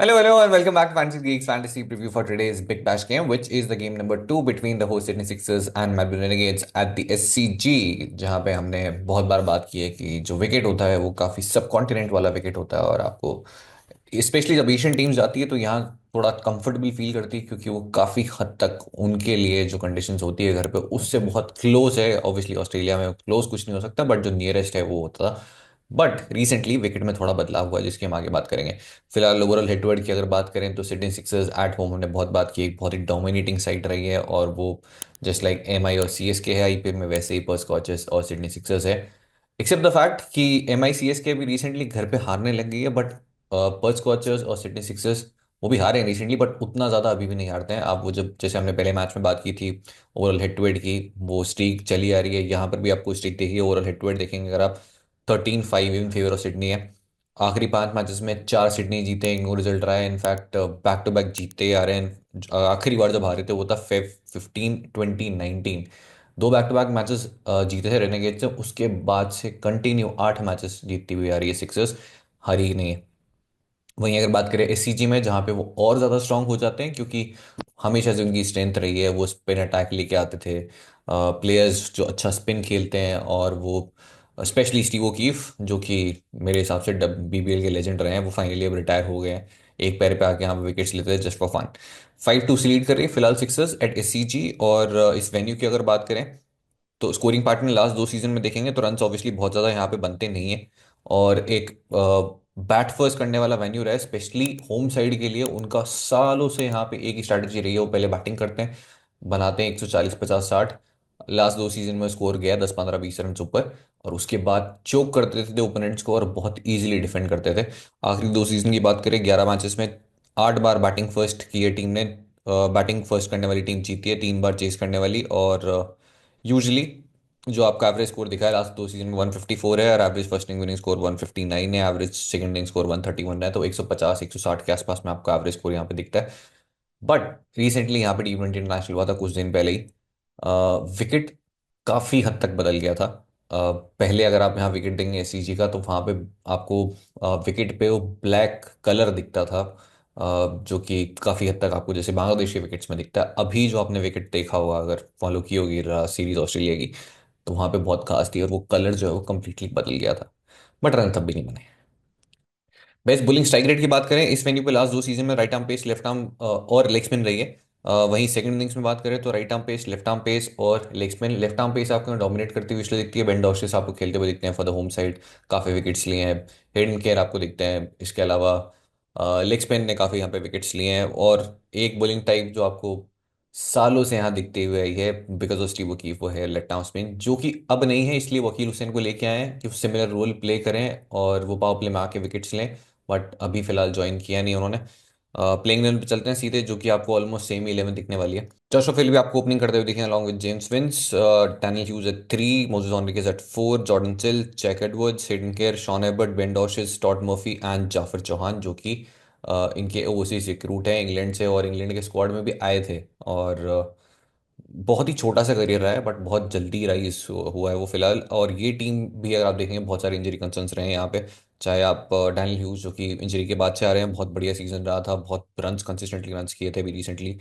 Hello, and welcome back to Fantasy Geeks Fantasy Preview for today's Big Bash game, which is the game number 2 between the host Sydney Sixers and Melbourne Renegades at the SCG, जहां पे हमने बहुत बार बात की है कि जो wicket होता है वो काफ़ी सब कॉन्टिनेंट वाला विकेट होता है और आपको स्पेशली जब एशियन टीम्स जाती है तो यहाँ थोड़ा कंफर्टेबल फील करती है क्योंकि वो काफ़ी हद तक उनके लिए जो कंडीशंस होती है घर पे उससे बहुत क्लोज है। ऑब्वियसली ऑस्ट्रेलिया में क्लोज कुछ नहीं हो सकता बट जो नियरेस्ट है वो होता था। बट रिसेंटली विकेट में थोड़ा बदलाव हुआ है जिसकी हम आगे बात करेंगे। फिलहाल ओवरऑल हेड टू हेड की अगर बात करें तो सिडनी सिक्सर्स एट होम हमने बहुत बात की, एक बहुत ही डोमिनेटिंग साइड रही है और वो जस्ट लाइक एम आई और सी एस के है आईपीएल में वैसे ही पर्थ स्कॉचेस और सिडनी सिक्सर्स है। एक्सेप्ट द फैक्ट कि एम आई सी एस के भी रिसेंटली घर पे हारने लग गई है बट पर्थ स्कॉचर्स और सिडनी सिक्सर्स वो भी हारे हैं रिसेंटली बट उतना ज़्यादा अभी भी नहीं हारते हैं। आप वो जब जैसे हमने पहले मैच में बात की थी ओवरऑल हेड टू हेड की, वो स्ट्रीक चली आ रही है, यहाँ पर भी आपको स्ट्रीक देखिए ओवरऑल हेड टू हेड देखेंगे अगर आप 13-5 इन फेवर ऑफ सिडनी है। आखिरी 5 मैचेस में 4 सिडनी जीते, इनको रिजल्ट रहा है। इनफैक्ट बैक टू बैक जीतते आ रहे हैं। आखिरी बार जब हारे थे वो था फेब 15-20-19। दो बैक टू बैक मैचेस जीते थे रेनेगेट से, उसके बाद से कंटिन्यू 8 मैचेस जीतती हुई आ रही है सिक्सर्स, हारी ही नहीं है। वहीं अगर बात करें एससीजी में जहाँ पे वो और ज़्यादा स्ट्रांग हो जाते हैं क्योंकि हमेशा से उनकी स्ट्रेंथ रही है, वो स्पिन अटैक लेके आते थे प्लेयर्स जो अच्छा स्पिन खेलते हैं और वो स्पेशली स्टीव ओकीफ जो कि मेरे हिसाब से बीबीएल के लेजेंड रहे हैं, वो फाइनली अब रिटायर हो गए हैं। एक पैर पे आके यहाँ पे विकेट्स लेते थे जस्ट फॉर फन। 5-2 से लीड कर रही है फिलहाल सिक्सर्स एट एससीजी। और इस वेन्यू की अगर बात करें तो स्कोरिंग पार्ट में लास्ट 2 सीजन में देखेंगे तो रन्स ऑब्वियसली बहुत ज़्यादा यहाँ पे बनते नहीं है और एक बैट फर्स्ट करने वाला वेन्यू रहा है स्पेशली होम साइड के लिए। उनका सालों से यहाँ पे एक ही स्ट्रैटेजी रही है, वो पहले बैटिंग करते हैं, बनाते हैं 140, 50, 60। लास्ट 2 सीजन में स्कोर गया 10, 15, 20 रन ऊपर और उसके बाद चोक कर देते थे ओपोनेंट्स को और बहुत इजीली डिफेंड करते थे। आखिरी 2 सीजन की बात करें 11 मैचेस में 8 बार बैटिंग फर्स्ट की है टीम ने। बैटिंग फर्स्ट करने वाली टीम जीती है, 3 बार चेस करने वाली। और यूजली जो आपका एवरेज स्कोर दिखा है लास्ट 2 सीजन में 154 है और average first inning winning score 159 है, एवरेज सेकंड इनिंग स्कोर 131 है, तो 150 160 के आसपास में आपका एवरेज स्कोर यहाँ पे दिखता है। बट रिसेंटली यहाँ पे टी20 इंटरनेशनल हुआ था कुछ दिन पहले ही, विकेट काफ़ी हद तक बदल गया था। पहले अगर आप यहाँ विकेट देंगे एससीजी का तो वहाँ पे आपको विकेट पे वो ब्लैक कलर दिखता था, जो कि काफ़ी हद तक आपको जैसे बांग्लादेश के विकेट्स में दिखता है। अभी जो आपने विकेट देखा होगा अगर फॉलो की होगी सीरीज ऑस्ट्रेलिया की, तो वहाँ पे बहुत खास थी और वो कलर जो है वो कम्प्लीटली बदल गया था। बट रन तब भी नहीं बने। बेस्ट बोलिंग स्ट्राइक रेट की बात करें इस वेन्यू पे लास्ट 2 सीजन में right arm pace, left arm और लेग स्पिन रही है। वहीं सेकंड इनिंग्स में बात करें तो right arm pace, left arm pace और leg spin. Left arm pace आपको डोमिनेट करती हुई इसलिए दिखती है, बेन डॉर्सेस आपको खेलते हुए दिखते हैं फॉर द होम साइड, काफ़ी विकेट्स लिए हैं। हेडन केयर आपको दिखते हैं, इसके अलावा लेग स्पिन ने काफ़ी यहाँ पे विकेट्स लिए हैं। और एक बोलिंग टाइप जो आपको सालों से यहाँ दिखते हुए आई है बिकॉज ऑफ स्टीव वकीफ, वो है लेफ्ट आर्म स्पिन, जो कि अब नहीं है, इसलिए वकील हुसैन को लेके आए हैं कि सिमिलर रोल प्ले करें और वो पावर प्ले में आके विकेट्स लें। बट अभी फिलहाल ज्वाइन किया नहीं उन्होंने। प्लेइंग इलेवन पे चलते हैं सीधे, जो कि आपको ऑलमोस्ट सेम 11 दिखने वाली है। जॉश फिल भी आपको ओपनिंग करते हुए दिखेंगे along with James Vince, Daniel Hughes at 3, Moises Henriques at 4, Jordan Silk, Jack Edwards, Hayden Kerr, Sean Abbott, Ben Dwarshuis, Todd Murphy and Jafer Chohan, जो कि इनके ओवरसीज रिक्रूट हैं इंग्लैंड से और इंग्लैंड के स्क्वाड में भी आए थे। और बहुत ही छोटा सा करियर रहा है बट बहुत जल्दी राइज हुआ है वो फिलहाल। और ये टीम भी अगर आप देखेंगे बहुत सारे इंजरी कंसर्न्स रहे हैं यहाँ पे, चाहे आप डैनियल ह्यूज जो कि इंजरी के बाद से आ रहे हैं, बहुत बढ़िया सीजन रहा था, बहुत रन्स कंसिस्टेंटली रन्स किए थे अभी रिसेंटली।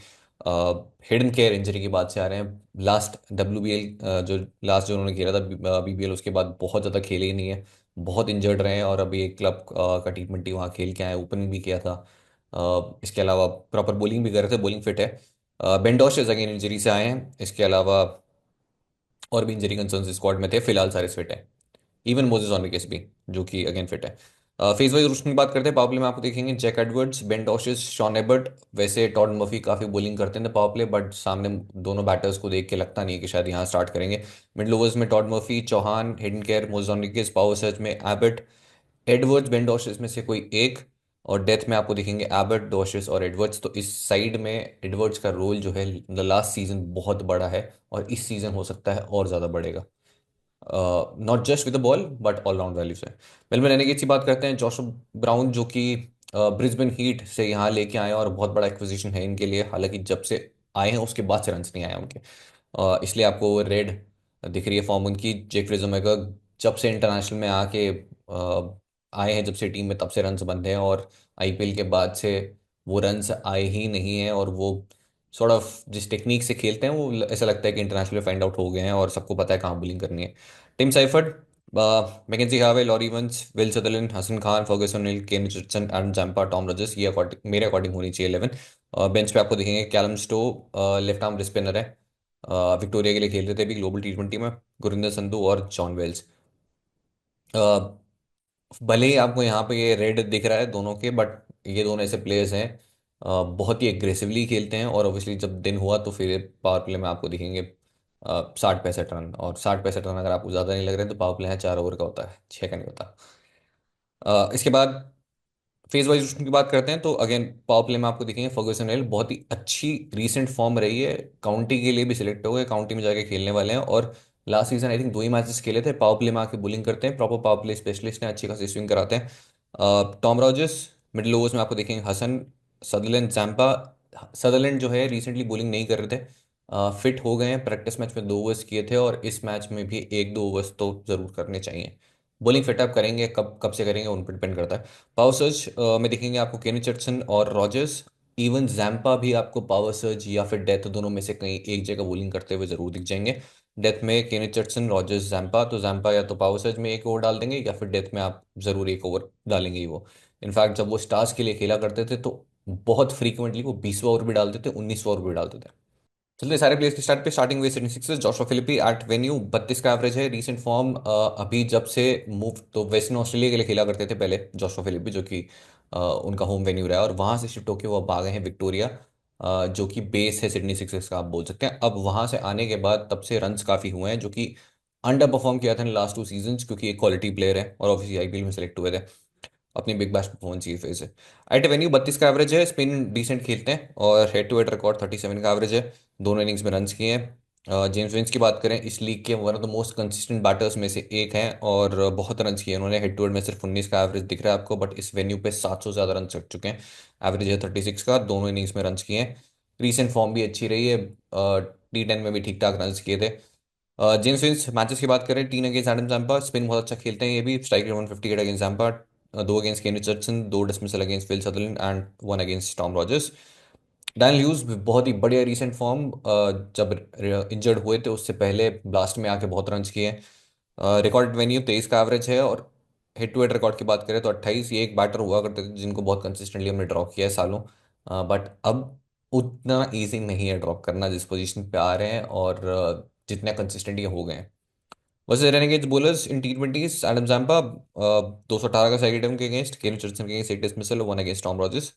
हिडन केयर इंजरी के बाद से आ रहे हैं, लास्ट डब्ल्यू जो लास्ट जो उन्होंने खेला था बीबीएल उसके बाद बहुत ज़्यादा खेले ही नहीं है, बहुत इंजर्ड रहे हैं। और अभी एक क्लब का टी20 वहाँ खेल के आए, ओपनिंग भी किया था। इसके अलावा प्रॉपर बॉलिंग भी कर रहे थे, बॉलिंग फिट है। बेंडोशेस अगेन इंजरी से आए हैं, इसके अलावा और भी इंजरी कंसर्न्स स्क्वाड में थे, फिलहाल सारे फिट है। इवन मोजेस ऑनरिकेस भी, जो कि अगेन फिट है। फेज वाइज रूल्स की बात करते हैं पावर प्ले में आपको देखेंगे Jack Edwards, Ben Dwarshuis, Sean Abbott. वैसे टॉड मर्फी काफी बॉलिंग करते हैं पावर प्ले बट सामने दोनों बैटर्स को देख के लगता नहीं है कि शायद यहाँ स्टार्ट करेंगे। मिडल ओवर्स में Todd Murphy, Chohan, Hayden Kerr, Moises Henriques, power surge में एबर्ट, एडवर्ड्स, बेन डॉशेस में से कोई एक। और डेथ में आपको दिखेंगे एबर्ट, डॉशेस और एडवर्ड्स। तो इस साइड में एडवर्ड्स का रोल जो है द लास्ट सीजन बहुत बड़ा है और इस सीजन हो सकता है और ज़्यादा बढ़ेगा, not just with the ball but allround value से। मेलबर्न रेनेगेड्स की बात करते हैं, जोश ब्राउन जो कि ब्रिस्बेन हीट से यहाँ लेके आए हैं और बहुत बड़ा एक्विजिशन है इनके लिए, हालांकि जब से आए हैं उसके बाद से रन्स नहीं आए उनके। इसलिए आपको रेड दिख रही है फॉर्म उनकी। जेक फ्रिजमेगर जब से इंटरनेशनल में आके आए हैं, जब से टीम में, तब से रन्स बंद हैं और आईपीएल के बाद से वो रन्स आए ही नहीं हैं, और वो सॉर्ट ऑफ जिस टेक्निक से खेलते हैं वो ऐसा लगता है कि इंटरनेशनल फाइंड आउट हो गए हैं और सबको पता है कहाँ बॉलिंग करनी है। Tim Seifert, Mackenzie Harvey, Laurie Evans, Will Sutherland, Hasan Khan, Ferguson Hill, Kane Richardson, Adam Zampa, Tom Rogers, ये अकॉर्डिंग मेरे अकॉर्डिंग होनी चाहिए 11। बेंच पे आपको दिखेंगे Callum Stow, left arm spinner है, विक्टोरिया के लिए खेल रहे थे अभी ग्लोबल टी20 में, गुरिंदर संधू और जॉन वेल्स। भले ही आपको यहाँ पे ये रेड दिख रहा है दोनों के, बट ये दोनों ऐसे प्लेयर्स हैं, बहुत ही एग्रेसिवली खेलते हैं, और ऑब्वियसली जब दिन हुआ तो फिर पावर प्ले में आपको दिखेंगे 60-65 रन, और 60-65 रन अगर आपको ज़्यादा नहीं लग रहे हैं तो पावर प्ले है 4 ओवर का होता है, 6 का नहीं होता। इसके बाद फेज वाइज की बात करते हैं तो अगेन पावर प्ले में आपको दिखेंगे फर्गुसन हिल, बहुत ही अच्छी रीसेंट फॉर्म रही है, काउंटी के लिए भी सिलेक्ट हो गए, काउंटी में जाके खेलने वाले हैं, और last season I think 2 he matches खेले थे, पावर प्ले में आके बॉलिंग करते हैं, प्रॉपर पावर प्ले स्पेशलिस्ट हैं, अच्छी खासी स्विंग कराते हैं। टॉम रॉजर्स, मिडिल ओवर्स में आपको देखेंगे हसन, सदरलैंड, जैम्पा। सदरलैंड जो है रिसेंटली बॉलिंग नहीं कर रहे थे, फिट हो गए हैं, प्रैक्टिस मैच में 2 ओवर्स किए थे, और इस मैच में भी 1-2 ओवर्स तो जरूर करने चाहिए। बॉलिंग फिटअप करेंगे, कब कब से करेंगे उन पर डिपेंड करता है। पावर सर्ज में दिखेंगे आपको केनी चर्चन और रॉजर्स, इवन जैम्पा भी आपको पावर सर्ज या फिर डेथ दोनों में से कहीं एक जगह बॉलिंग करते हुए जरूर दिख जाएंगे। डेथ में केनी चर्चन, रॉजर्स, जैम्पा, तो जैम्पा या तो पावर सर्ज में 1 ओवर डाल देंगे, या फिर डेथ में आप जरूर 1 ओवर डालेंगे ही वो। इनफैक्ट जब वो स्टार्स के लिए खेला करते थे तो बहुत फ्रीक्वेंटली वो 20वां ओवर भी डालते थे, 19वां ओवर भी डालते थे। चलते हैं सारे प्लेयर्स के स्टार्ट पे। स्टार्टिंग वे Sydney Sixers, Joshua Philippe at venue, 32 का एवरेज है, रीसेंट फॉर्म अभी जब से मूव तो वेस्टर्न ऑस्ट्रेलिया के लिए खेला करते थे पहले जोशुआ फिलिपी, जो कि उनका होम वेन्यू रहा है, और वहां से शिफ्ट होकर वो अब आ गए हैं विक्टोरिया, जो कि बेस है सिडनी सिक्सर्स का आप बोल सकते हैं। अब वहां से आने के बाद तब से रन्स काफी हुए हैं, जो कि अंडर परफॉर्म किया था इन लास्ट 2 सीजन, क्योंकि एक क्वालिटी प्लेयर है और ऑब्वियसली आईपीएल में सेलेक्ट हुए थे, अपनी बिग बैश परफॉर्मेंस की वजह से। एट वेन्यू 32 का एवरेज है, स्पिन डिसेंट खेलते हैं, और हेड टू हेड रिकॉर्ड 37 का एवरेज है, दोनों इनिंग्स में रन्स किए हैं। जेम्स विंस की बात करें, इस लीग के one of the most consistent batters में से एक हैं, और बहुत रन्स किए उन्होंने, हेड टू हेड में सिर्फ 19 का एवरेज दिख रहा है आपको, बट इस वेन्यू पे 700 से ज़्यादा रन चढ़ चुके हैं। एवरेज है 36 का, दोनों इनिंग्स में रन्स किए हैं। रीसेंट फॉर्म भी अच्छी रही है, T10 में भी ठीक ठाक रन्स किए थे। जेम्स विंस मैचेस की बात करें, 3 अगेंस्ट एडम जैम्पा, स्पिन बहुत अच्छा खेलते हैं ये भी, strike rate 158 against Zampa, 2 against Kane Richardson, 2 dismissal against Phil Sutherland, and 1 against Tom Rogers. Dan ल्यूज भी बहुत ही बढ़िया रीसेंट फॉर्म, जब इंजर्ड हुए थे उससे पहले ब्लास्ट में आके बहुत रन्स किए। रिकॉर्ड वेन्यू 23 का एवरेज है, और हेड टू हेड रिकॉर्ड की बात करें तो 28। ये एक बैटर हुआ करते थे जिनको बहुत कंसिस्टेंटली हमने ड्रॉप किया है सालों, बट अब उतना ईजी नहीं है ड्रॉप करना जिस पोजीशन पे आ रहे हैं, और जितने कंसिस्टेंट ये हो गए हैं। वैसे Renegades bowlers in T20s, Adam Zampa 218 का साइड के अगेंस्ट, केन रिचर्डसन के against 8 dismissal, 1 against Tom Rogers.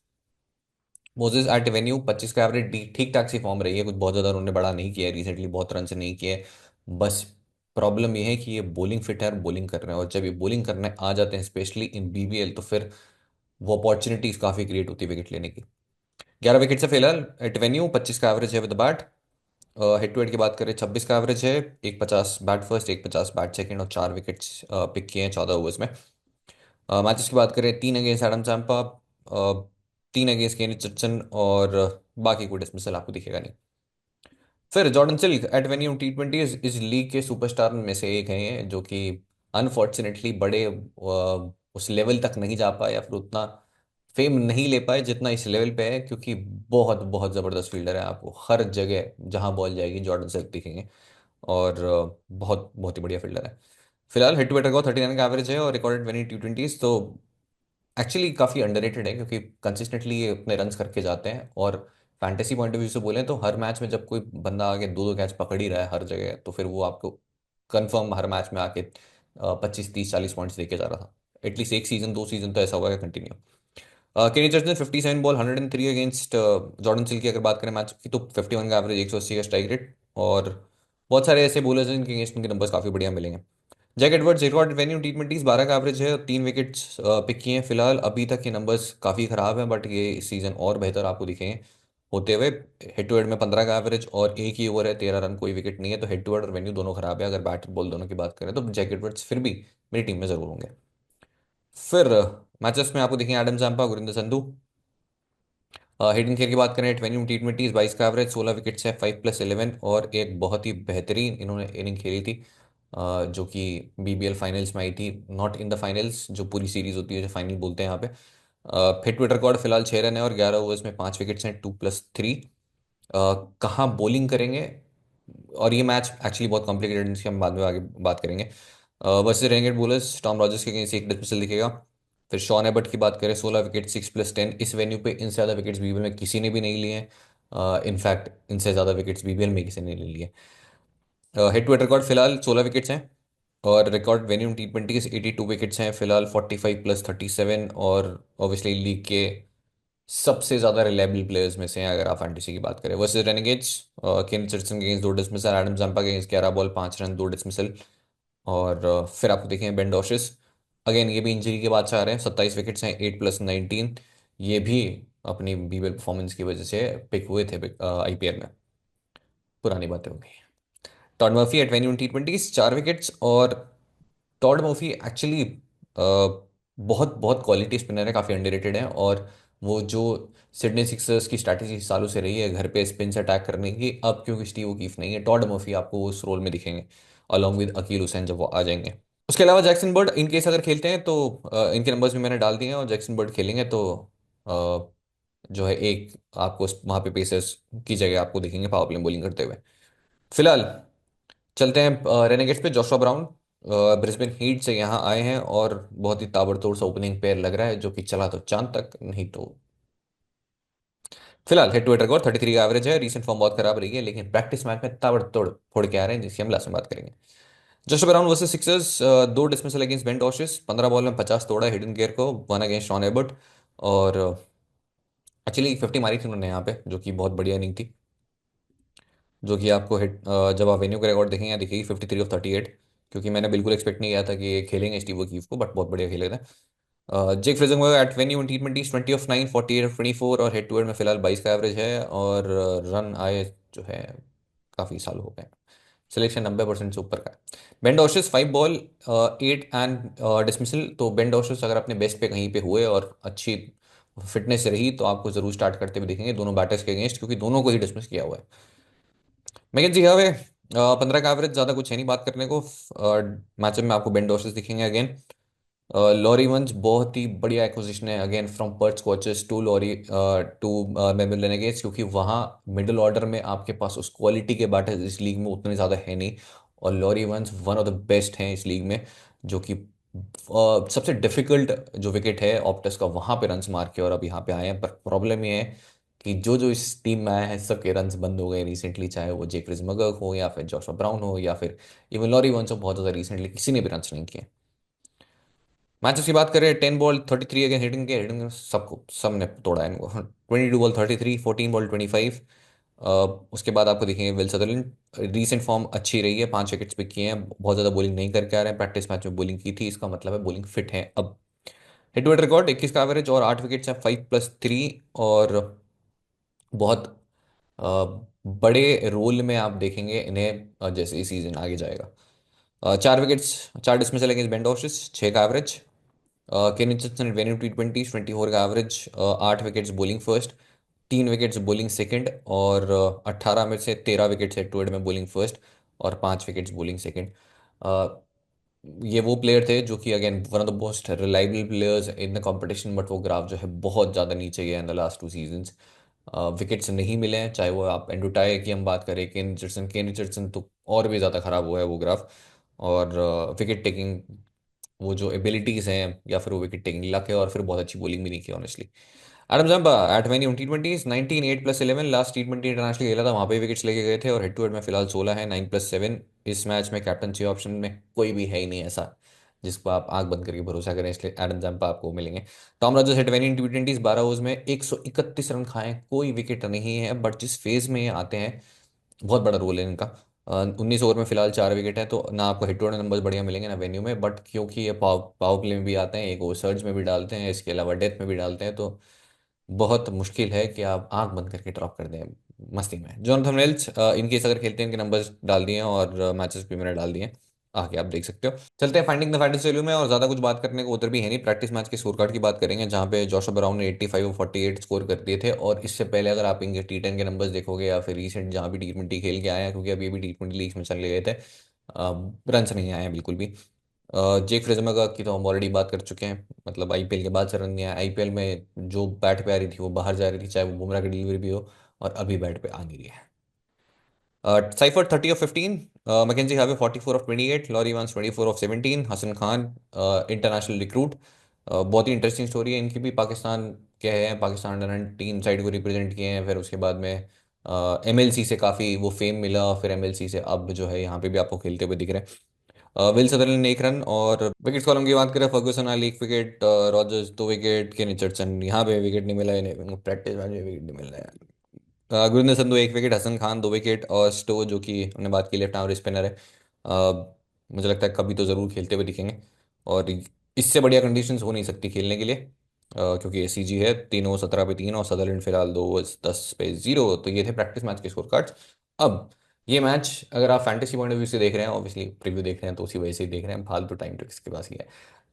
Moses at venue 25 का एवरेज, ठीक ठाक सी फॉर्म रही है, कुछ बहुत ज़्यादा उन्होंने बड़ा नहीं किया है रिसेंटली, बहुत रन से नहीं किए। बस प्रॉब्लम ये है कि ये बॉलिंग फिट है और बॉलिंग कर रहे हैं, और जब ये बॉलिंग करने आ जाते हैं स्पेशली इन बीबीएल तो फिर वो अपॉर्चुनिटीज काफ़ी क्रिएट होती है विकेट लेने की। 11 विकेट से फिलहाल एट वेन्यू, 25 का एवरेज है with bat. Head to head की बात करें, 26 का एवरेज है, 150 बैट फर्स्ट, 150 बैट सेकंड, और 4 विकेट्स पिक किए हैं 14 ओवर्स में। मैचेस की बात करें, 3 against Adam चैम्पा, 3 against Kane Richardson, और बाकी कोई डिसमिसल आपको दिखेगा नहीं। फिर Jordan silk eight venue T20, इस लीग के सुपरस्टार में से एक हैं ये, जो कि अनफॉर्चुनेटली बड़े उस लेवल तक नहीं जा पाए, या फिर उतना फेम नहीं ले पाए जितना इस लेवल पे है, क्योंकि बहुत बहुत ज़बरदस्त फील्डर है, आपको हर जगह जहां बॉल जाएगी जॉर्डन सिल्क दिखेंगे, और बहुत बहुत ही बढ़िया फील्डर है। फिलहाल हेड टू हेड का 39 का एवरेज है, और रिकॉर्डेड वेन्यू T20s, तो एक्चुअली काफ़ी अंडररेटेड है, क्योंकि कंसिस्टेंटली ये अपने रन्स करके जाते हैं, और फैंटेसी पॉइंट ऑफ व्यू से बोले तो हर मैच में जब कोई बंदा आके दो दो कैच पकड़ ही रहा है हर जगह, तो फिर वो आपको कंफर्म हर मैच में आके 25, 30, 40 पॉइंट्स देके जा रहा था। एटलीस्ट एक सीजन 2 सीजन तो ऐसा हुआ है कंटिन्यू। केनी चर्च ने 57 बॉल 103 अगेंस्ट जॉर्डन सिल की अगर बात करें मैच की, तो 51 का एवरेज, 180 का स्ट्राइक रेट, और बहुत सारे ऐसे बॉलर्स हैं जिनके अगेंस्ट उनके नंबर्स काफ़ी बढ़िया मिलेंगे। Jack Edwards, record venue T20s 12 का एवरेज है, 3 विकेट्स पिक किए हैं फिलहाल, अभी तक ये नंबर्स काफ़ी खराब हैं, बट ये इस सीजन और बेहतर आपको दिखेंगे होते हुए। हेड टू हेड में 15 का एवरेज, और एक ही ओवर है, 13 रन, कोई विकेट नहीं है, तो हेड टू हेड और वेन्यू दोनों खराब है। अगर बैट बॉल दोनों की बात करें तो जैक एडवर्ड्स फिर भी मेरी टीम में जरूर होंगे। फिर मैचेस में आपको देखेंगे Adam Zampa, Gurinder Sandhu. Hidden खेल की बात करें, 20 T20s 22 का एवरेज, 16 विकेट्स है, 5+11, और एक बहुत ही बेहतरीन इन्होंने इनिंग खेली थी, जो कि बीबीएल फाइनल्स में आई थी, नॉट इन द फाइनल्स, जो पूरी सीरीज होती है जो फाइनल बोलते हैं यहाँ पे। हिट विकेट रिकॉर्ड फिलहाल 6 रन है और 11 ओवर्स में 5 विकेट्स हैं, 2+3। कहाँ बॉलिंग करेंगे? और ये मैच एक्चुअली बहुत कॉम्प्लिकेटेड है, इसकी हम बाद में आगे बात करेंगे। वर्सेस रेनगेट बोलर्स, टॉम रॉजर्स के अगेंस्ट एक डिसमिसल दिखेगा। फिर शॉन एबर्ट की बात करें, 16 विकेट, 6+10। इस वेन्यू पे इनसे ज़्यादा विकेट्स बीबीएल में किसी ने भी नहीं लिए हैं। इनफैक्ट इनसे ज़्यादा विकेट्स बीबीएल में किसी ने नहीं लिए। हेड टू हेड रिकॉर्ड फिलहाल 16 विकेट्स हैं। और रिकॉर्ड वेन्यू T20 के 82 विकेट्स हैं फिलहाल, 45+37। और ऑब्वियसली लीग के सबसे ज्यादा रिलायबल प्लेयर्स में से हैं अगर आप फैंटेसी की बात करें। वर्सेस रेनेगेड्स, केन रिचर्डसन के अगेंस्ट 2 डिसमिसल, एडम जंपा के अगेंस्ट 11 बॉल 5 रन 2 डिसमिसल। और फिर आपको देखेंगे बेन डॉशेस। अगेन ये भी इंजरी के बाद से आ रहे हैं, 27 विकेट्स हैं, 8+19। ये भी अपनी बीबीएल परफॉर्मेंस की वजह से पिक हुए थे आईपीएल में। पुरानी बातें हो गई। Todd Murphy at venue T20, 4 wickets. और टॉड मर्फी एक्चुअली बहुत बहुत क्वालिटी स्पिनर है, काफ़ी अंडररेटेड है। और वो जो सिडनी सिक्सर्स की स्ट्रैटेजी सालों से रही है घर पे स्पिन से अटैक करने की, अब क्योंकि स्टीव ओकीफ नहीं है, टॉड मर्फी आपको उस रोल में दिखेंगे अलॉन्ग विद अकील हुसैन जब वो आ जाएंगे। उसके अलावा जैक्सन बर्ड इन केस अगर खेलते हैं तो इनके नंबर्स भी मैंने डाल दिए हैं। और जैक्सन बर्ड खेलेंगे तो अ, जो है एक आपको वहाँ पे पेसर्स की जगह आपको दिखेंगे पावर प्ले बॉलिंग करते हुए। फिलहाल चलते हैं रेनेगेट्स पे। जोशुआ ब्राउन ब्रिस्बेन हीट से यहाँ आए हैं और बहुत ही ताबड़तोड़ सा ओपनिंग पेयर लग रहा है, जो कि चला तो चांद तक नहीं तो। फिलहाल हेड टू हेड रिकॉर्ड 33 का एवरेज है। रीसेंट फॉर्म बहुत खराब रही है, लेकिन प्रैक्टिस मैच में ताबड़तोड़ फोड़ के आ रहे हैं, जिसकी हम लास्ट में बात करेंगे। Joshua Brown versus Sixers, 2 dismissal against Ben Dwarshuis, 15 ball में 50 तोड़ा हिडन गेयर को, 1 अगेंस्ट शॉन एबर्ट। और एक्चुअली 50 मारी थी उन्होंने यहाँ पे, जो कि बहुत बढ़िया इनिंग थी। जो कि आपको जब आप वेन्यू का रिकॉर्ड देखेंगे दिखेगी 53 ऑफ 38। क्योंकि मैंने बिल्कुल एक्सपेक्ट नहीं किया था कि ये खेलेंगे स्टीव वकीफ को, बट बहुत बढ़िया खेले थे। जेक फ्रेजनबर्ग at venue T20, 20 of 9, 48 of 24। और हेड टू हेड में फिलहाल 22 का एवरेज है। और रन आए जो है काफ़ी साल हो गए। सिलेक्शन 90% से ऊपर का है। Ben Dwarshuis 5 ball 8 and dismissal. तो बेन डॉशेस अगर अपने बेस्ट पे कहीं पे हुए और अच्छी फिटनेस रही तो आपको जरूर स्टार्ट करते हुए दिखेंगे दोनों बैटर्स के अगेंस्ट, क्योंकि दोनों को ही डिसमिस किया हुआ है। मैकेंजी हवे 15 का एवरेज, ज़्यादा कुछ है नहीं बात करने को। मैचअप में आपको बेन डॉशेस दिखेंगे अगेन। लॉरी वंश बहुत ही बढ़िया एक्विजिशन है again from Perth coaches to Laurie to Melbourne Renegades, क्योंकि वहाँ मिडिल ऑर्डर में आपके पास उस क्वालिटी के बैटर्स इस लीग में उतने ज़्यादा है नहीं। और लॉरी वंश वन ऑफ द बेस्ट हैं इस लीग में, जो कि सबसे डिफिकल्ट जो विकेट है ऑप्टस का, वहाँ पे रन्स मार के और अब यहाँ पे आए हैं। पर प्रॉब्लम ये है कि जो जो इस टीम में आया है सबके रन्स बंद हो गए रिसेंटली, चाहे वो जेफ्रिज मगर हो या फिर जोशुआ ब्राउन हो या फिर इवन लॉरी वंश हो। बहुत ज़्यादा रिसेंटली किसी ने भी रन्स नहीं किए। मैचेस की बात करें, 10 बॉल 33 अगेंस्ट हिटिंग सबको सबने तोड़ा इनको। 22 बॉल 33, 14 बॉल 25। उसके बाद आपको देखेंगे विल सदरलैंड, रीसेंट फॉर्म अच्छी रही है, 5 विकेट्स पिक किए हैं, बहुत ज़्यादा बॉलिंग नहीं करके आ रहे हैं। प्रैक्टिस मैच में बॉलिंग की थी, इसका मतलब है बॉलिंग फिट है अब। हेड टू हेड रिकॉर्ड 21 का एवरेज और 8 विकेट्स हैं, 5+3। और बहुत बड़े रोल में आप देखेंगे इन्हें जैसे ही सीजन आगे जाएगा। 4 विकेट्स, 4 डिसमिसल अगेंस्ट बेन डॉशेस, 6 का एवरेज। केन रिचर्डसन वेन्यू T20, 24 का average, 8 wickets bowling first, 3 wickets bowling second. और 18 में से 13 विकेट्स हेड टू हेड में बॉलिंग फर्स्ट और 5 विकेट्स बॉलिंग सेकंड। ये वो प्लेयर थे जो कि again one of the most reliable players in the competition, but वो ग्राफ जो है बहुत ज़्यादा नीचे गया in the last 2 seasons. Wickets नहीं मिले हैं, चाहे वो आप एंडोटाई की हम बात करें, केन रिचर्डसन तो और भी ज़्यादा खराब हुआ है वो ग्राफ। और विकेट टेकिंग वो जो एबिलिटीज हैं या फिर वो विकेट टेकिंग लक है, और फिर बहुत अच्छी बॉलिंग भी नहीं की honestly. Adam Zampa at venue T20, 19 8+11। Last T20 international खेला था, वहाँ पे विकेट्स लेके गए थे। और हेड टू हेड में फिलहाल 16 है, 9+7। इस मैच में कैप्टनसी ऑप्शन में कोई भी है ही नहीं ऐसा जिसको आप आंख बंद करके भरोसा करें, इसलिए एडम जंपा आपको मिलेंगे। Tom Rogers head venue T20, 12 overs में 131 रन खाए, कोई विकेट नहीं है। बट जिस फेज में ये आते हैं बहुत बड़ा रोल है इनका। 19 ओवर में फिलहाल 4 विकेट है, तो ना आपको हिट और नंबर्स बढ़िया मिलेंगे ना वेन्यू में। बट क्योंकि ये पावर प्ले में भी आते हैं, एक ओवर सर्ज में भी डालते हैं, इसके अलावा डेथ में भी डालते हैं, तो बहुत मुश्किल है कि आप आंख बंद करके ड्रॉप कर दें मस्ती में। जॉनथन वेल्च इन केस अगर खेलते हैं, इनके नंबर्स डाल दिए हैं और मैचेस भी मैंने डाल दिए हैं, आके आप देख सकते हो। चलते हैं फाइंडिंग द फैंटेसी वैल्यू में, और ज़्यादा कुछ बात करने को उधर भी है नहीं। प्रैक्टिस मैच के स्कोर कार्ड की बात करेंगे, जहाँ पे जोशुआ ब्राउन ने 85 और 48 स्कोर कर दिए थे। और इससे पहले अगर आप इनके T10 के नंबर्स देखोगे या फिर रिसेंट जहाँ भी T20 खेल के आए हैं, क्योंकि अभी भी T20 लीग्स में चल गए थे, रन नहीं आए हैं बिल्कुल भी। जेक फ्रेजमा की तो हम ऑलरेडी बात कर चुके हैं, मतलब आईपीएल के बाद से रन नहीं आया। आईपीएल में जो बैट पे आ रही थी वो बाहर जा रही थी, चाहे वो बुमराह की डिलीवरी भी हो, और अभी बैट पे आ नहीं रही है। साइफर 30 of 15, मैकेंजी हावे 44 of 28, लॉरी वांस 24 of 17, Hasan Khan international recruit. बहुत ही इंटरेस्टिंग स्टोरी है इनकी भी। पाकिस्तान के हैं, पाकिस्तान अंडर 19 साइड को रिप्रेजेंट किए हैं, फिर उसके बाद में एमएलसी से काफ़ी वो फेम मिला, फिर एमएलसी से अब जो है यहाँ पे भी आपको खेलते हुए दिख रहे हैं। विल सदरलैंड ने 1 रन, और विकेट कॉलम की बात करें, फर्गूसन आली 1 विकेट, रॉजर्स 2 विकेट, केन रिचर्डसन यहाँ पे विकेट नहीं मिला है इन्हें, प्रैक्टिस मैच में विकेट नहीं मिल रहा है। गुरनुल संधू 1 विकेट, हसन खान 2 विकेट, और स्टो जो कि हमने बात की लेफ्ट आर्म स्पिनर है, मुझे लगता है कभी तो ज़रूर खेलते हुए दिखेंगे। और इससे बढ़िया कंडीशंस हो नहीं सकती खेलने के लिए, क्योंकि एसीजी है, 3 ओवर 17 पे 3, और सदरलैंड फिलहाल 2 ओवर 10 पे 0। तो ये थे प्रैक्टिस मैच के स्कोर कार्ड्स। अब ये मैच अगर आप फैंटेसी पॉइंट ऑफ व्यू से देख रहे हैं, ऑब्वियसली प्रीव्यू देख रहे हैं, तो उसी वजह से ही देख रहे हैं, फालतू टाइम तो किसके पास ही है।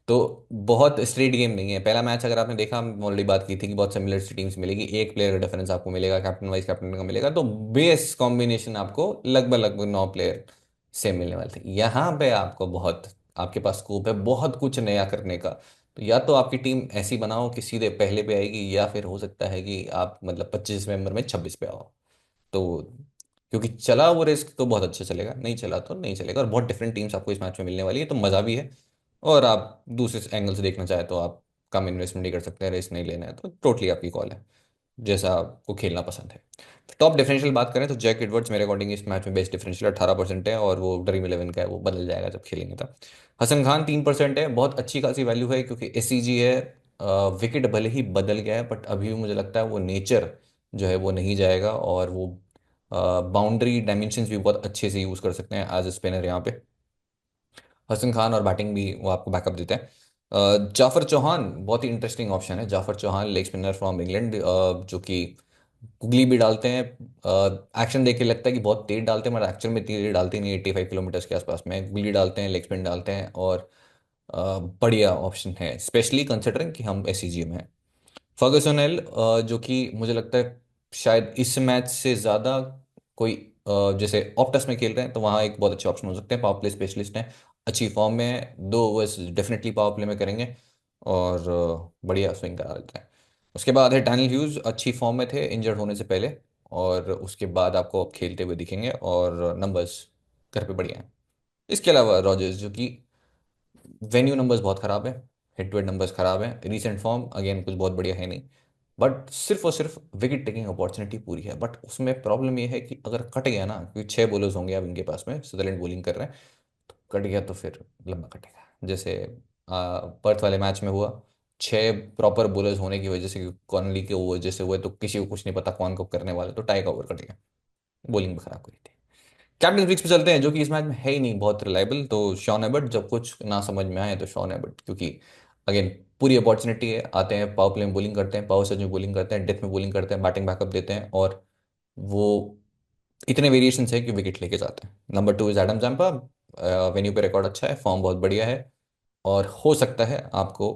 तो बहुत स्ट्रेट गेम नहीं है पहला मैच। अगर आपने देखा, हम ऑलरेडी बात की थी कि बहुत सिमिलर सी टीम्स मिलेगी, एक प्लेयर का डिफरेंस आपको मिलेगा, कैप्टन वाइस कैप्टन का मिलेगा, तो बेस कॉम्बिनेशन आपको लगभग लगभग 9 प्लेयर से मिलने वाले थे। यहाँ पे आपको बहुत, आपके पास स्कोप है बहुत कुछ नया करने का। तो या तो आपकी टीम ऐसी बनाओ कि सीधे पहले पे आएगी, या फिर हो सकता है कि आप मतलब 25 मेंबर में 26 पे आओ। तो क्योंकि चला वो रिस्क तो बहुत अच्छा चलेगा, नहीं चला तो नहीं चलेगा, और बहुत डिफरेंट टीम्स आपको इस मैच में मिलने वाली है, तो मज़ा भी है। और आप दूसरे एंगल से देखना चाहे तो आप कम इन्वेस्टमेंट ही कर सकते हैं, रिस्क नहीं लेना है तो टोटली आपकी कॉल है, जैसा आपको खेलना पसंद है। टॉप डिफरेंशियल बात करें तो जैक एडवर्ड्स मेरे अकॉर्डिंग इस मैच में बेस्ट डिफरेंशियल 18% है, और वो ड्रीम 11 का है, वो बदल जाएगा जब खेलेंगे तब। हसन खान 3% है, बहुत अच्छी खासी वैल्यू है, क्योंकि एससीजी है। विकेट भले ही बदल गया है, बट अभी भी मुझे लगता है वो नेचर जो है वो नहीं जाएगा, और वो बाउंड्री डायमेंशंस भी बहुत अच्छे से यूज़ कर सकते हैं एज ए स्पिनर यहाँ पे। हसन खान, और बैटिंग भी वो आपको बैकअप देते हैं। जाफर चौहान बहुत ही इंटरेस्टिंग ऑप्शन है। Jafer Chohan leg spinner from England, जो कि गुगली भी डालते हैं। एक्शन देख के लगता है कि बहुत तेज डालते हैं, मगर एक्चुअल में तेज डालते नहीं, 85 किलोमीटर के आसपास में गुगली डालते हैं, लेग स्पिन डालते हैं, और बढ़िया ऑप्शन है, स्पेशली कंसिडरिंग कि हम एससीजी में हैं। फर्गसन एल, जो कि मुझे लगता है शायद इस मैच से ज़्यादा कोई, जैसे ऑप्टस में खेल रहे हैं तो वहाँ एक बहुत अच्छे ऑप्शन हो सकते हैं। पावर प्ले स्पेशलिस्ट हैं, अच्छी फॉर्म में है, 2 ओवर्स डेफिनेटली पावर प्ले में करेंगे, और बढ़िया स्विंग करा देते हैं। उसके बाद है डैनियल ह्यूज, अच्छी फॉर्म में थे इंजर्ड होने से पहले, और उसके बाद आपको अब खेलते हुए दिखेंगे, और नंबर्स घर पे बढ़िया हैं। इसके अलावा रॉजर्स, जो कि वेन्यू नंबर्स बहुत ख़राब है, हेड टू हेड नंबर्स ख़राब हैं, रीसेंट फॉर्म अगेन कुछ बहुत बढ़िया है नहीं, बट सिर्फ और सिर्फ विकेट टेकिंग अपॉर्चुनिटी पूरी है। बट उसमें प्रॉब्लम ये है कि अगर कट गया ना, क्योंकि 6 बॉलर्स होंगे अब इनके पास में, सदरलैंड बॉलिंग कर रहे हैं, तो कट गया तो फिर लंबा कटेगा, जैसे पर्थ वाले मैच में हुआ। 6 प्रॉपर बॉलर्स होने की वजह से, कॉनली के ओवर जैसे हुए, तो किसी को कुछ नहीं पता कौन कब करने वाला, तो टाई का ओवर कट गया, बॉलिंग भी खराब करी थी। कैप्टन ब्रिक्स पे चलते हैं, जो कि इस मैच में है ही नहीं बहुत रिलायबल, तो शॉन एबर्ट, जब कुछ ना समझ में आए तो शॉन एबर्ट, क्योंकि अगेन पूरी अपॉर्चुनिटी है, आते हैं पावर प्ले में बॉलिंग करते हैं, पावर सर्ज में बॉलिंग करते हैं, डेथ में बॉलिंग करते हैं, बैटिंग बैकअप देते हैं, और वो इतने वेरिएशन है कि विकेट लेके जाते हैं। Number 2 is Adam Zampa, venue पे रिकॉर्ड अच्छा है, फॉर्म बहुत बढ़िया है, और हो सकता है आपको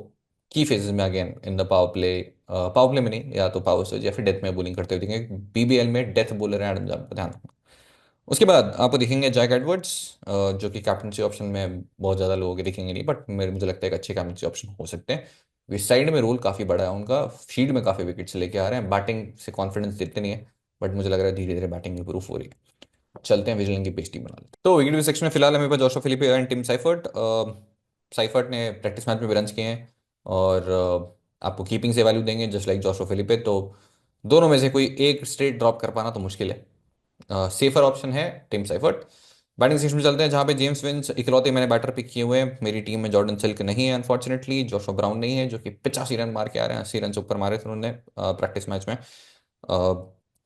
की फेजेस में again in the power play में नहीं, या तो पावर सर्ज या फिर डेथ में बॉलिंग करते हुए दिखेंगे। बीबीएल में डेथ बॉलर है एडम जैम्पा, ध्यान रखना। उसके बाद आपको दिखेंगे जैक एडवर्ड्स, जो कि कैप्टनसी ऑप्शन में बहुत ज़्यादा लोगों के दिखेंगे नहीं, बट मेरे मुझे लगता है एक अच्छे कैप्टनसी ऑप्शन हो सकते हैं। इस साइड में रोल काफ़ी बड़ा है उनका, फील्ड में काफ़ी विकेट्स लेके आ रहे हैं, बैटिंग से कॉन्फिडेंस देते नहीं है, बट मुझे लग रहा है धीरे धीरे बैटिंग इंप्रूव हो रही है। चलते हैं विजिलेंस की पेस टीम बना लेते हैं। तो विकेट सेक्शन में फिलहाल हमें पास Joshua Philippe and Tim Seifert. Seifert ने प्रैक्टिस मैच में भी रन किए हैं, और आपको कीपिंग से वैल्यू देंगे जस्ट लाइक जोशुआ फिलिपे, तो दोनों में से कोई एक स्ट्रेट ड्रॉप कर पाना तो मुश्किल है। सेफर ऑप्शन है टिम साइफर्ट। बैटिंग सेक्शन में चलते हैं, जहाँ पे जेम्स विंस इकलौते मैंने बैटर पिक किए हुए हैं। मेरी टीम में जॉर्डन सिल्क नहीं है अनफॉर्चुनेटली, जोशुआ ब्राउन नहीं है, जो कि 85 रन मार के आ रहे हैं, 80 रन से ऊपर मारे थे उन्होंने प्रैक्टिस मैच में।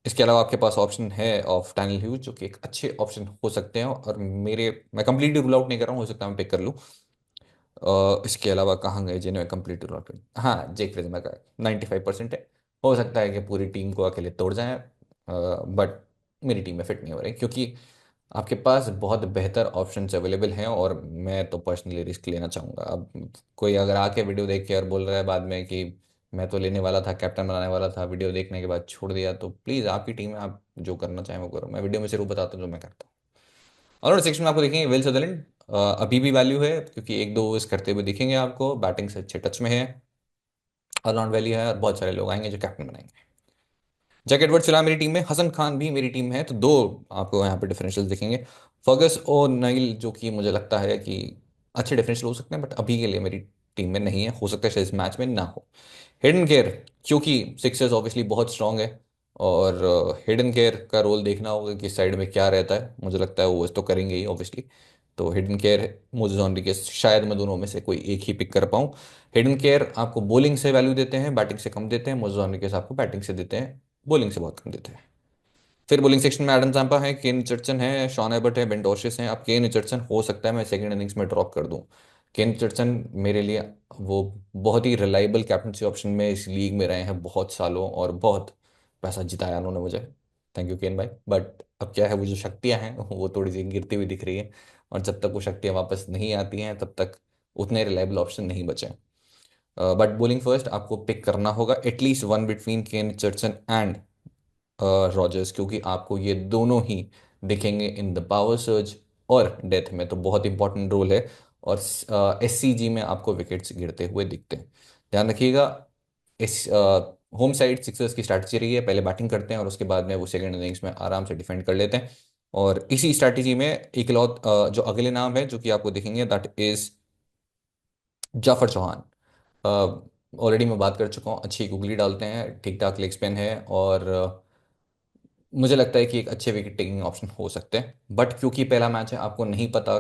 इसके अलावा आपके पास ऑप्शन है ऑफ डैनियल ह्यूज, जो कि एक अच्छे ऑप्शन हो सकते हैं, और मैं कंप्लीटली रूल आउट नहीं कर रहा हूँ, हो सकता है मैं पिक कर लूँ। इसके अलावा कहाँ गए जिन्हें कंप्लीट रूल आउट, हाँ जेक फ्रेजमा का 95% है, हो सकता है कि पूरी टीम को अकेले तोड़ जाए, बट मेरी टीम में फिट नहीं हो रही, क्योंकि आपके पास बहुत बेहतर ऑप्शंस अवेलेबल हैं, और मैं तो पर्सनली रिस्क लेना चाहूँगा। अब कोई अगर आके वीडियो देख के और बोल रहा है बाद में कि मैं तो लेने वाला था, कैप्टन बनाने वाला था, वीडियो देखने के बाद छोड़ दिया, तो प्लीज़ आपकी टीम है, आप जो करना चाहें वो करो, मैं वीडियो में सिर्फ बताता हूँ जो मैं करता हूँ। और सेक्शन में आपको देखेंगे विल सदरलैंड, अभी भी वैल्यू है क्योंकि एक दो ओवर्स करते हुए दिखेंगे आपको, बैटिंग से अच्छे टच में है, ऑलराउंड वैल्यू है और बहुत सारे लोग आएंगे जो कैप्टन बनाएंगे। जैक एडवर्ड फिलहाल मेरी टीम में, हसन खान भी मेरी टीम में है, तो दो आपको यहाँ पे डिफरेंशियल्स दिखेंगे। फर्गस और नईल जो कि मुझे लगता है कि अच्छे डिफरेंशियल हो सकते हैं बट अभी के लिए मेरी टीम में नहीं है, हो सकता है शायद इस मैच में ना हो। हिडन केयर, क्योंकि सिक्सर्स ऑब्वियसली बहुत स्ट्रांग है और हिडन केयर का रोल देखना होगा कि साइड में क्या रहता है, मुझे लगता है वो तो करेंगे ही ऑब्वियसली। तो हिडन केयर, मोजेस रॉड्रिगेज, शायद मैं दोनों में से कोई एक ही पिक कर पाऊँ। हिडन केयर आपको बॉलिंग से वैल्यू देते हैं, बैटिंग से कम देते हैं, मोजेस रॉड्रिगेज आपको बैटिंग से देते हैं, बॉलिंग से बहुत कम देते हैं। फिर बॉलिंग सेक्शन में एडम जाम्पा है, केन रिचर्डसन है, शॉन एबर्ट है, बेन डॉर्शिस हैं। अब केन रिचर्डसन हो सकता है मैं सेकंड इनिंग्स में ड्रॉप कर दूं। केन रिचर्डसन मेरे लिए वो बहुत ही रिलायबल कैप्टनसी ऑप्शन में इस लीग में रहे हैं बहुत सालों और बहुत पैसा जिताया उन्होंने मुझे। थैंक यू केन भाई। बट अब क्या है, वो जो शक्तियां हैं वो थोड़ी सी गिरती हुई दिख रही है और जब तक वो शक्तियां वापस नहीं आती हैं तब तक उतने रिलायबल ऑप्शन नहीं बचे। बट बॉलिंग फर्स्ट आपको पिक करना होगा at least one between cane Richardson and Rogers, क्योंकि आपको ये दोनों ही दिखेंगे इन द पावर सर्ज और डेथ में, तो बहुत इंपॉर्टेंट रोल है। और एससीजी में आपको विकेट्स गिरते हुए दिखते हैं। ध्यान रखिएगा, इस होम साइड सिक्सर्स की स्ट्रैटेजी रही है पहले बैटिंग करते हैं और उसके बाद में वो सेकंड इनिंग्स में आराम से डिफेंड कर लेते हैं। और इसी स्ट्रैटेजी में इकलौत जो अगले नाम है जो कि आपको दिखेंगे that is Jafer Chohan. Already मैं बात कर चुका हूँ, अच्छी गुगली डालते हैं, ठीक ठाक लेग स्पिन है और मुझे लगता है कि एक अच्छे विकेट टेकिंग ऑप्शन हो सकते हैं। बट क्योंकि पहला मैच है, आपको नहीं पता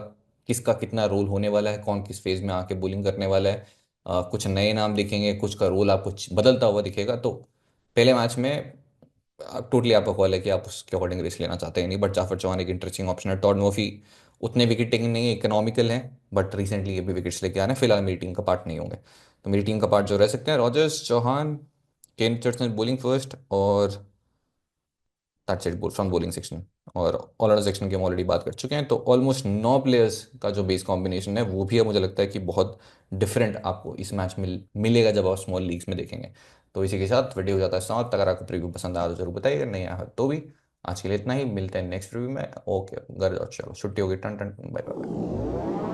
किसका कितना रोल होने वाला है, कौन किस फेज में आके बॉलिंग करने वाला है। कुछ नए नाम दिखेंगे, कुछ का रोल आपको बदलता हुआ दिखेगा। तो पहले मैच में टोटली आपका कॉल है कि आप उसके अकॉर्डिंग रिस्क लेना चाहते हैं नहीं। बट जाफर चौहान एक इंटरेस्टिंग ऑप्शन है। टॉड मर्फी उतने विकेट टेकिंग नहीं है, इकोनॉमिकल है, बट रिसेंटली ये भी विकेट्स लेके आ रहे हैं, फिलहाल मेरी टीम का पार्ट नहीं होंगे। तो मेरी टीम का पार्ट जो रह सकते हैं Rogers, Chohan, Kane Richardson bowling first और that's it from bowling section. और ऑलराउंडर सेक्शन की हम ऑलरेडी बात कर चुके हैं। तो ऑलमोस्ट 9 प्लेयर्स का जो बेस कॉम्बिनेशन है वो भी अब मुझे लगता है कि बहुत डिफरेंट आपको इस मैच में मिलेगा जब आप स्मॉल लीग्स में देखेंगे। तो इसी के साथ वीडियो हो जाता है समाप्त। अगर आपको प्रीव्यू पसंद आया तो जरूर बताइएगा, नहीं आया तो भी। आज के लिए इतना ही, मिलते हैं नेक्स्ट रिव्यू में। ओके, घर जाओ, चलो छुट्टी होगी, टन टन, बाय बाय।